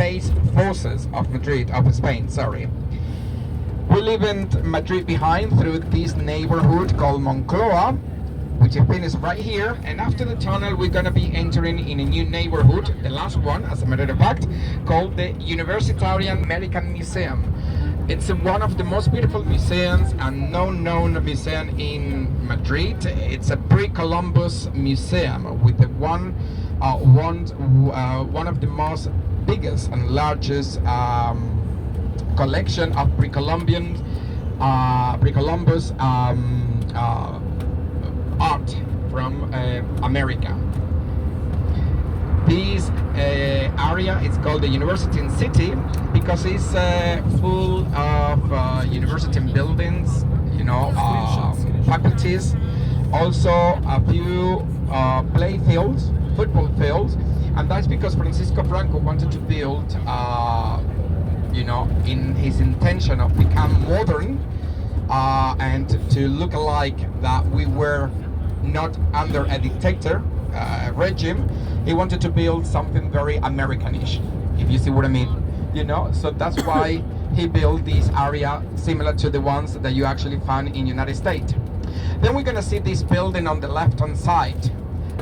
space forces of Spain, sorry. We leave Madrid behind through this neighborhood called Moncloa, which is finished right here, and after the tunnel we're going to be entering in a new neighborhood, the last one as a matter of fact, called the Universitarian American Museum. It's one of the most beautiful museums and known museum in Madrid. It's a pre-Columbus museum with the one of the most biggest and largest collection of pre-Columbus art from America. This area is called the University City because it's full of university buildings, faculties, also a few play fields, football fields, and that's because Francisco Franco wanted to build, in his intention of become modern and to look like that we were not under a dictator regime. He wanted to build something very Americanish, if you see what I mean. So that's why he built this area similar to the ones that you actually find in United States. Then we're gonna see this building on the left-hand side.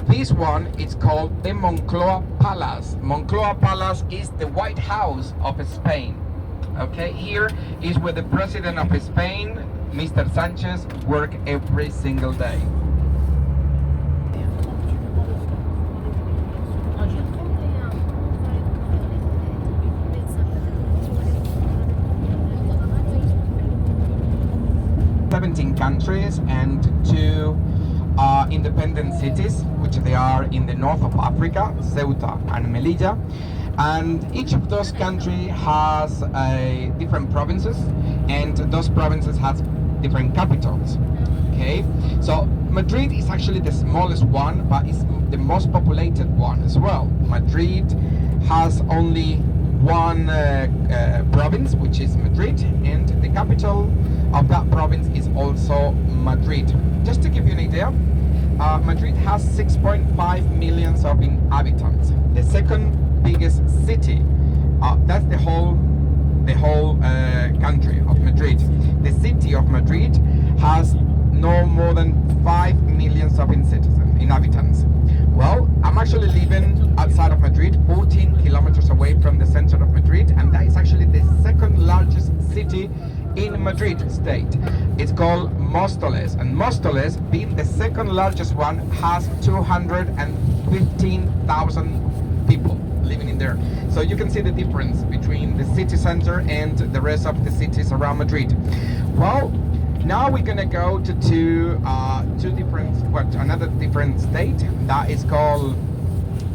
This one is called the Moncloa Palace. Moncloa Palace is the White House of Spain. Okay, here is where the President of Spain, Mr. Sanchez, work every single day. Countries and 2 independent cities, which they are in the north of Africa, Ceuta and Melilla, and each of those countries has different provinces, and those provinces has different capitals. Okay, so Madrid is actually the smallest one, but it's the most populated one as well. Madrid has only one province, which is Madrid, and the capital of that province is also Madrid. Just to give you an idea, Madrid has 6.5 million of inhabitants. The second biggest city, that's the whole country of Madrid. The city of Madrid has no more than 5 million of inhabitants. Well, I'm actually living outside of Madrid, 14 kilometers away from the center of Madrid, and that is actually the second largest city in Madrid state. It's called Móstoles, and Móstoles, being the second largest one, has 215,000 people living in there. So you can see the difference between the city center and the rest of the cities around Madrid. Well, now we're gonna go to another different state that is called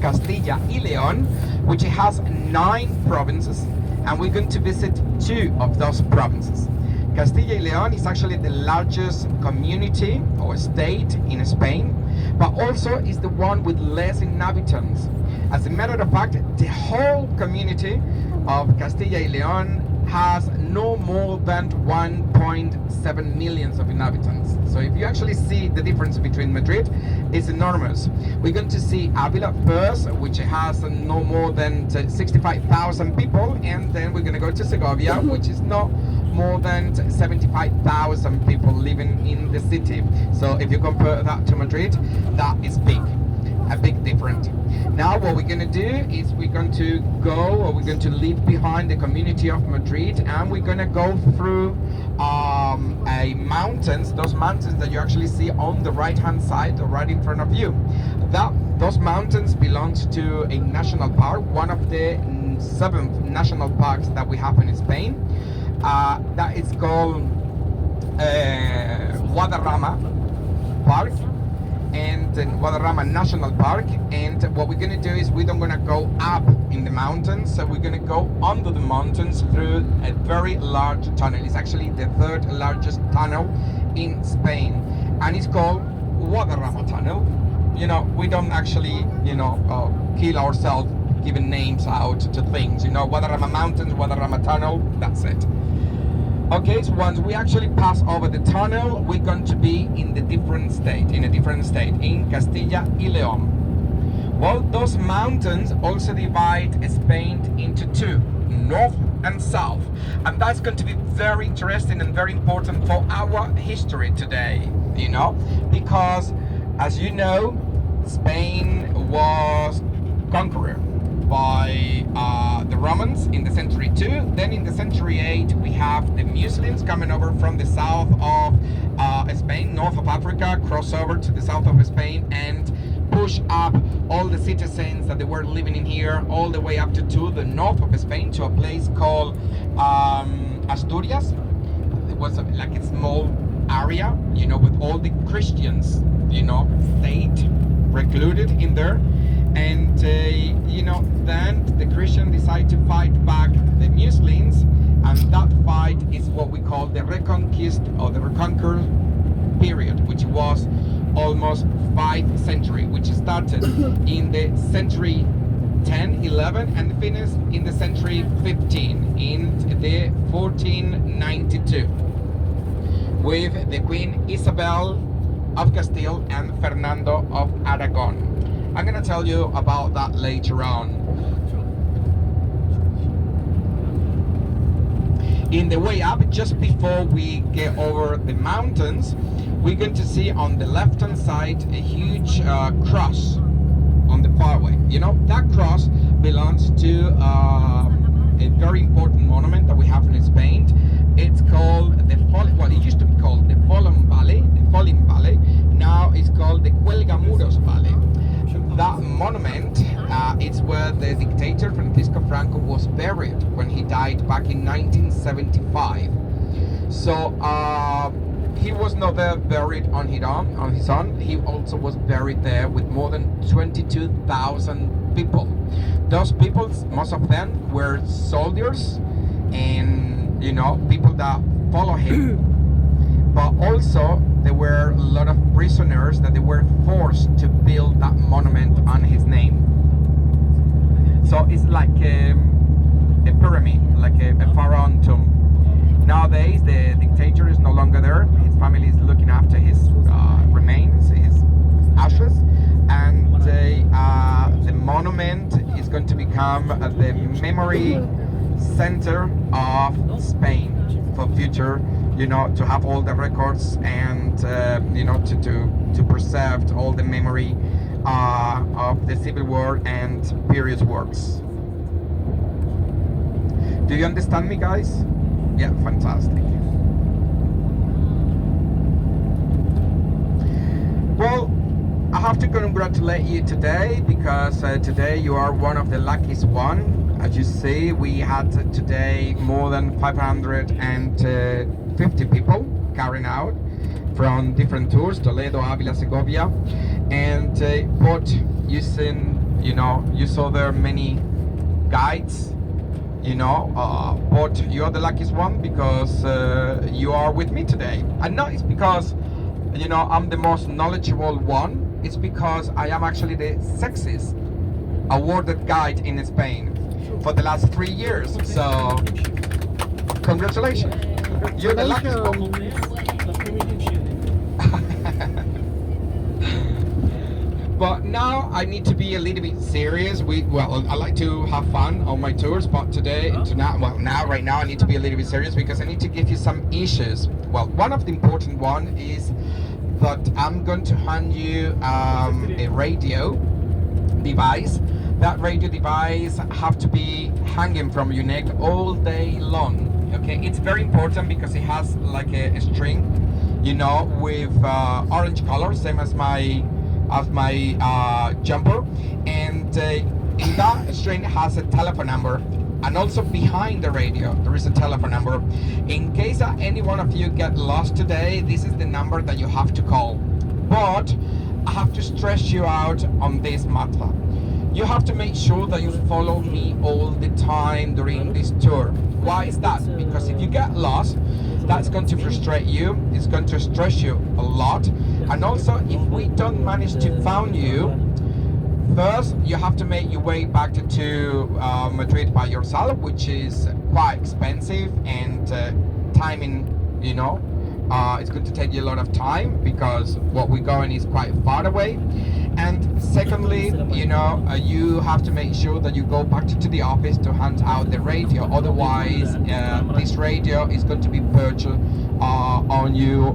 Castilla y León, which has 9 provinces, and we're going to visit 2 of those provinces. Castilla y León is actually the largest community or state in Spain, but also is the one with less inhabitants. As a matter of fact, the whole community of Castilla y León has no more than 1.7 million of inhabitants. So if you actually see the difference between Madrid, it's enormous. We're going to see Avila first, which has no more than 65,000 people, and then we're going to go to Segovia, which is not more than 75,000 people living in the city. So if you compare that to Madrid, that is big, a big difference. Now what we're going to do is we're going to leave behind the community of Madrid, and we're going to go through those mountains that you actually see on the right hand side or right in front of you. Those mountains belongs to a national park, one of the 7 national parks that we have in Spain. That is called Guadarrama Park, and Guadarrama National Park. And what we're going to do is we don't going to go up in the mountains, so we're going to go under the mountains through a very large tunnel. It's actually the 3rd largest tunnel in Spain, and it's called Guadarrama Tunnel. We don't actually kill ourselves giving names out to things. Guadarrama Mountains, Guadarrama Tunnel, that's it. Okay, so once we actually pass over the tunnel, we're going to be in a different state, in Castilla y León. Well, those mountains also divide Spain into two, north and south, and that's going to be very interesting and very important for our history today, you know, because as you know, Spain was conquered by the Romans in the century 2. Then in the century 8 we have the Muslims coming over from the south of Spain, north of Africa, cross over to the south of Spain and push up all the citizens that they were living in here all the way up to the north of Spain, to a place called Asturias. It was like a small area, you know, with all the Christians, you know, stayed recluded in there. And you know, then the Christians decide to fight back the Muslims, and that fight is what we call the Reconquista or the Reconquer period, which was almost 5 centuries, which started in the century 10, 11 and finished in the century 15 in the 1492 with the Queen Isabel of Castile and Fernando of Aragon. I'm gonna tell you about that later on. In the way up, just before we get over the mountains, we're going to see on the left hand side a huge cross on the far way. You know, that cross belongs to a very important monument that we have in Spain. It's called well, it used to be called the Fallen Valley. Now it's called the Cuelgamuros Valley. That monument is where the dictator Francisco Franco was buried when he died back in 1975. So he was not there buried on his own. He also was buried there with more than 22,000 people. Those people, most of them were soldiers and, you know, people that follow him. But also there were a lot of prisoners that they were forced to build that monument on his name. So it's like a pyramid, like a pharaoh tomb. Nowadays the dictator is no longer there. His family is looking after his remains, his ashes, and the monument is going to become the memory center of Spain for future, you know, to have all the records and you know, to preserve all the memory of the Civil War and period works. Do you understand me, guys? Yeah, fantastic. Well, I have to congratulate you today because today you are one of the luckiest one. As you see, we had today more than 550 people carrying out from different tours, Toledo, Avila, Segovia, and but using, you know, you saw there many guides, you know, but you're the luckiest one because you are with me today. And not it's because, you know, I'm the most knowledgeable one. It's because I am actually the sexiest awarded guide in Spain for the last 3 years. So, congratulations. You're the luckiest one. But now I need to be a little bit serious. Well, I like to have fun on my tours, but right now I need to be a little bit serious because I need to give you some issues. Well, one of the important one is that I'm going to hand you a radio device. That radio device have to be hanging from your neck all day long. Okay, it's very important because it has like a string, you know, with orange color, same as my jumper, and in that string has a telephone number, and also behind the radio there is a telephone number. In case any one of you get lost today, this is the number that you have to call. But I have to stress you out on this matter. You have to make sure that you follow me all the time during this tour. Why is that? Because if you get lost, that's going to frustrate you, it's going to stress you a lot, and also if we don't manage to find you, first you have to make your way back to Madrid by yourself, which is quite expensive, and timing, you know, it's going to take you a lot of time because what we're going is quite far away. And secondly, you have to make sure that you go back to the office to hand out the radio. Otherwise, this radio is going to be purchased on you,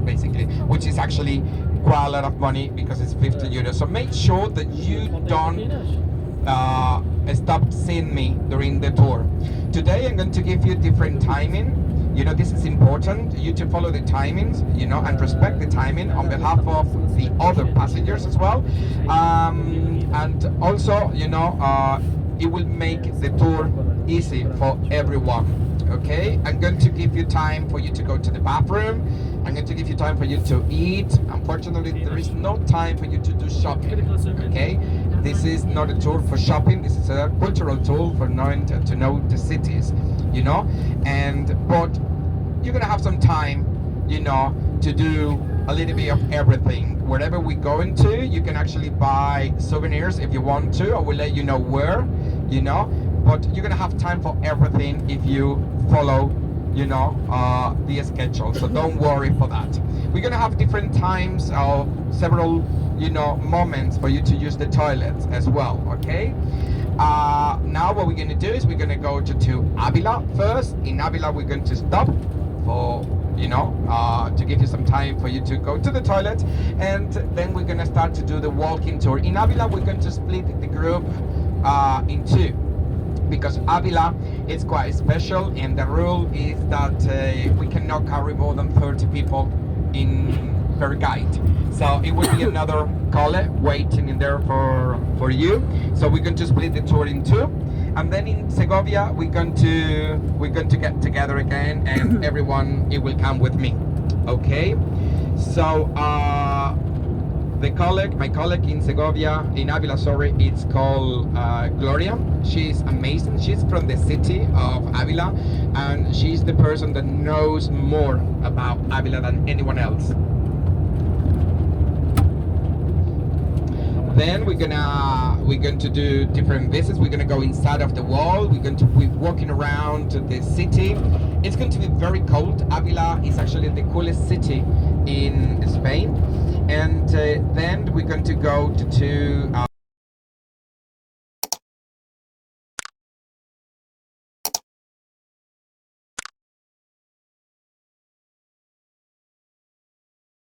basically, which is actually quite a lot of money because it's 50 euros. So make sure that you don't stop seeing me during the tour. Today I'm going to give you different timing. This is important, you to follow the timings, and respect the timing on behalf of the other passengers as well. And also, it will make the tour easy for everyone. Okay, I'm going to give you time for you to go to the bathroom. I'm going to give you time for you to eat. Unfortunately, there is no time for you to do shopping. Okay, this is not a tour for shopping. This is a cultural tour for knowing to know the cities. But you're gonna have some time, to do a little bit of everything. Wherever we go into, you can actually buy souvenirs if you want to. I will let you know where, but you're gonna have time for everything if you follow, the schedule. So don't worry for that. We're gonna have different times of several, moments for you to use the toilets as well. Okay. Now what we're going to do is we're going to go to Avila first. In Avila we're going to stop for to give you some time for you to go to the toilet, and then we're going to start to do the walking tour. In Avila we're going to split the group in two, because Avila is quite special, and the rule is that we cannot carry more than 30 people per guide. So it will be another caller waiting in there for you. So we're going to split the tour in two, and then in Segovia we're going to get together again, and everyone will come with me. Okay. So my colleague in Segovia, in Avila, sorry, it's called Gloria. She's amazing. She's from the city of Avila, and she's the person that knows more about Avila than anyone else. Then we're going to do different visits. We're going to go inside of the wall. We're going to be walking around the city. It's going to be very cold. Avila is actually the coolest city in Spain. And then we're going to go to